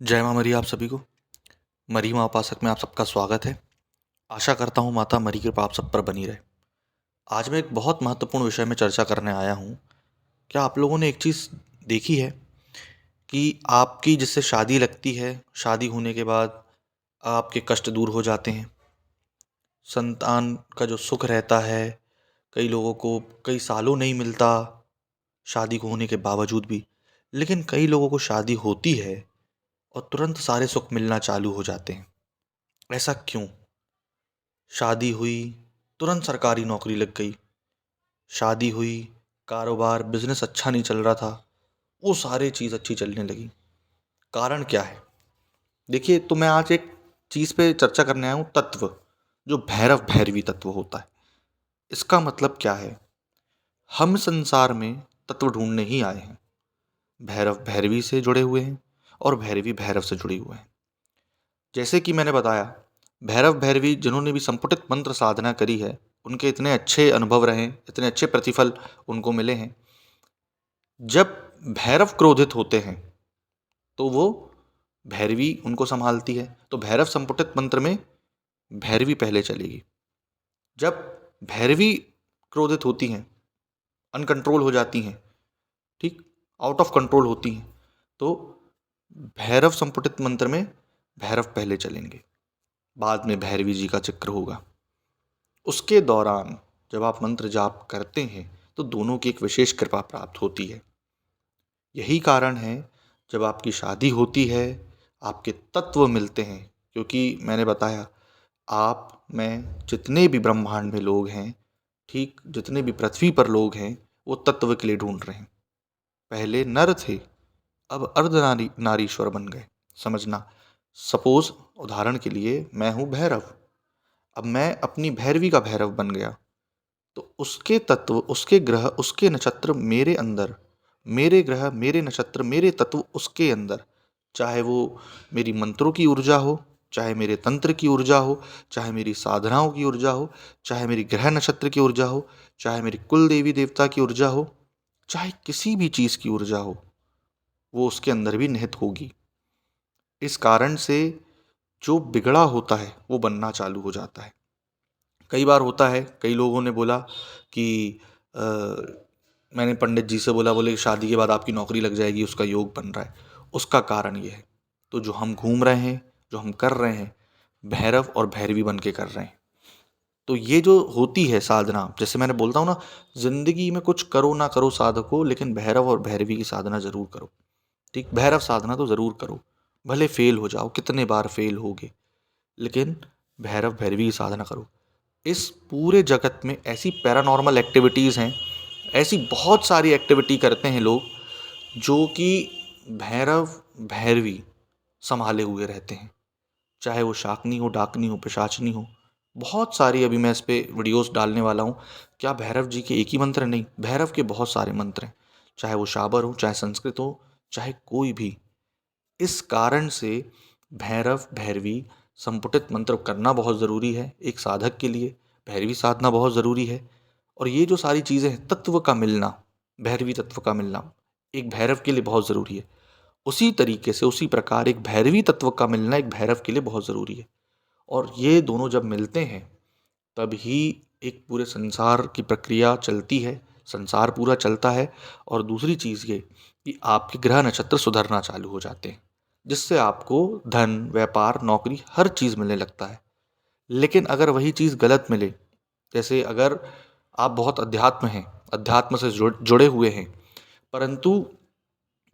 जय माँ मरी आप सभी को। मरी माँ उपासक में आप सबका स्वागत है। आशा करता हूँ माता मरी की कृपा आप सब पर बनी रहे। आज मैं एक बहुत महत्वपूर्ण विषय में चर्चा करने आया हूँ। क्या आप लोगों ने एक चीज़ देखी है कि आपकी जिससे शादी लगती है, शादी होने के बाद आपके कष्ट दूर हो जाते हैं। संतान का जो सुख रहता है, कई लोगों को कई सालों नहीं मिलता शादी को होने के बावजूद भी, लेकिन कई लोगों को शादी होती है और तुरंत सारे सुख मिलना चालू हो जाते हैं। ऐसा क्यों? शादी हुई, तुरंत सरकारी नौकरी लग गई। शादी हुई, कारोबार बिजनेस अच्छा नहीं चल रहा था, वो सारे चीज़ अच्छी चलने लगी। कारण क्या है? देखिए, तो मैं आज एक चीज़ पे चर्चा करने आया हूँ, तत्व, जो भैरव भैरवी तत्व होता है। इसका मतलब क्या है? हम संसार में तत्व ढूंढने ही आए हैं। भैरव भैरवी से जुड़े हुए हैं और भैरवी भैरव से जुड़े हुए हैं। जैसे कि मैंने बताया, भैरव भैरवी जिन्होंने भी संपुटित मंत्र साधना करी है, उनके इतने अच्छे अनुभव रहे, इतने अच्छे प्रतिफल उनको मिले हैं। जब भैरव क्रोधित होते हैं तो वो भैरवी उनको संभालती है। तो भैरव संपुटित मंत्र में भैरवी पहले चलेगी। जब भैरवी क्रोधित होती हैं, अनकंट्रोल हो जाती हैं, ठीक, आउट ऑफ कंट्रोल होती हैं, तो भैरव संपुटित मंत्र में भैरव पहले चलेंगे, बाद में भैरवी जी का चक्र होगा। उसके दौरान जब आप मंत्र जाप करते हैं तो दोनों की एक विशेष कृपा प्राप्त होती है। यही कारण है, जब आपकी शादी होती है, आपके तत्व मिलते हैं। क्योंकि मैंने बताया, आप मैं जितने भी ब्रह्मांड में लोग हैं, ठीक, जितने भी पृथ्वी पर लोग हैं, वो तत्व के लिए ढूंढ रहे हैं। पहले नर थे, अब नारीश्वर बन गए। समझना, सपोज उदाहरण के लिए मैं हूँ भैरव, अब मैं अपनी भैरवी का भैरव बन गया, तो उसके तत्व, उसके ग्रह, उसके नक्षत्र मेरे अंदर, मेरे ग्रह, मेरे नक्षत्र, मेरे तत्व उसके अंदर। चाहे वो मेरी मंत्रों की ऊर्जा हो, चाहे मेरे तंत्र की ऊर्जा हो, चाहे मेरी साधनाओं की ऊर्जा हो, चाहे मेरी ग्रह नक्षत्र की ऊर्जा हो, चाहे मेरी कुल देवी देवता की ऊर्जा हो, चाहे किसी भी चीज़ की ऊर्जा हो, वो उसके अंदर भी निहित होगी। इस कारण से जो बिगड़ा होता है वो बनना चालू हो जाता है। कई बार होता है, कई लोगों ने बोला कि अ, मैंने पंडित जी से बोला, बोले शादी के बाद आपकी नौकरी लग जाएगी, उसका योग बन रहा है। उसका कारण ये है, तो जो हम घूम रहे हैं, जो हम कर रहे हैं, भैरव और भैरवी बन के कर रहे हैं। तो ये जो होती है साधना, जैसे मैंने बोलता हूँ ना, जिंदगी में कुछ करो ना करो साधको, लेकिन भैरव और भैरवी की साधना जरूर करो। ठीक, भैरव साधना तो जरूर करो, भले फेल हो जाओ, कितने बार फेल होगे, लेकिन भैरव भैरवी की साधना करो। इस पूरे जगत में ऐसी पैरानॉर्मल एक्टिविटीज़ हैं, ऐसी बहुत सारी एक्टिविटी करते हैं लोग, जो कि भैरव भैरवी संभाले हुए रहते हैं। चाहे वो शाकनी हो, डाकनी हो, पिशाचनी हो, बहुत सारी, अभी मैं इस पे वीडियोस डालने वाला हूँ। क्या भैरव जी के एक ही मंत्र नहीं, भैरव के बहुत सारे मंत्र हैं। चाहे वो शाबर हो, चाहे संस्कृत हो, चाहे कोई भी। इस कारण से भैरव भैरवी संपुटित मंत्र करना बहुत ज़रूरी है एक साधक के लिए। भैरवी साधना बहुत ज़रूरी है। और ये जो सारी चीज़ें हैं, तत्व का मिलना, भैरवी तत्व का मिलना एक भैरव के लिए बहुत ज़रूरी है। उसी तरीके से, उसी प्रकार एक भैरवी तत्व का मिलना एक भैरव के लिए बहुत ज़रूरी है। और ये दोनों जब मिलते हैं, तभी एक पूरे संसार की प्रक्रिया चलती है, संसार पूरा चलता है। और दूसरी चीज़ ये कि आपके ग्रह नक्षत्र सुधरना चालू हो जाते हैं, जिससे आपको धन, व्यापार, नौकरी, हर चीज़ मिलने लगता है। लेकिन अगर वही चीज़ गलत मिले, जैसे अगर आप बहुत अध्यात्म हैं, अध्यात्म से जुड़े हुए हैं, परंतु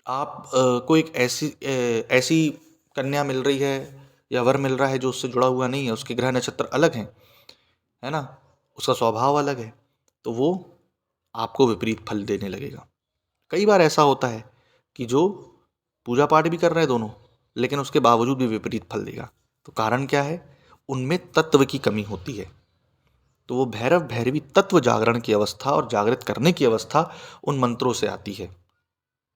आप को एक ऐसी कन्या मिल रही है या वर मिल रहा है जो उससे जुड़ा हुआ नहीं है, उसके ग्रह नक्षत्र अलग हैं, है ना, उसका स्वभाव अलग है, तो वो आपको विपरीत फल देने लगेगा। कई बार ऐसा होता है कि जो पूजा पाठ भी कर रहे हैं दोनों, लेकिन उसके बावजूद भी विपरीत फल देगा। तो कारण क्या है? उनमें तत्व की कमी होती है। तो वो भैरव भैरवी तत्व जागरण की अवस्था और जागृत करने की अवस्था उन मंत्रों से आती है।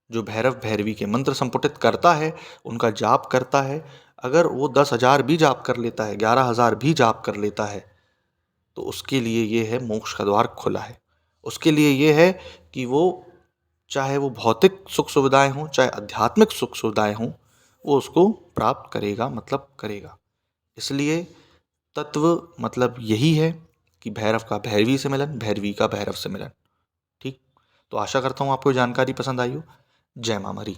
जो भैरव भैरवी के मंत्र संपुटित करता है, उनका जाप करता है, अगर वो 10,000 भी जाप कर लेता है, 11,000 भी जाप कर लेता है, तो उसके लिए ये है, मोक्ष का द्वार खुला है। उसके लिए ये है कि वो, चाहे वो भौतिक सुख सुविधाएं हों, चाहे आध्यात्मिक सुख सुविधाएं हों, वो उसको प्राप्त करेगा, मतलब करेगा। इसलिए तत्व मतलब यही है कि भैरव का भैरवी से मिलन, भैरवी का भैरव से मिलन। ठीक, तो आशा करता हूँ आपको जानकारी पसंद आई हो। जय माँ मरी।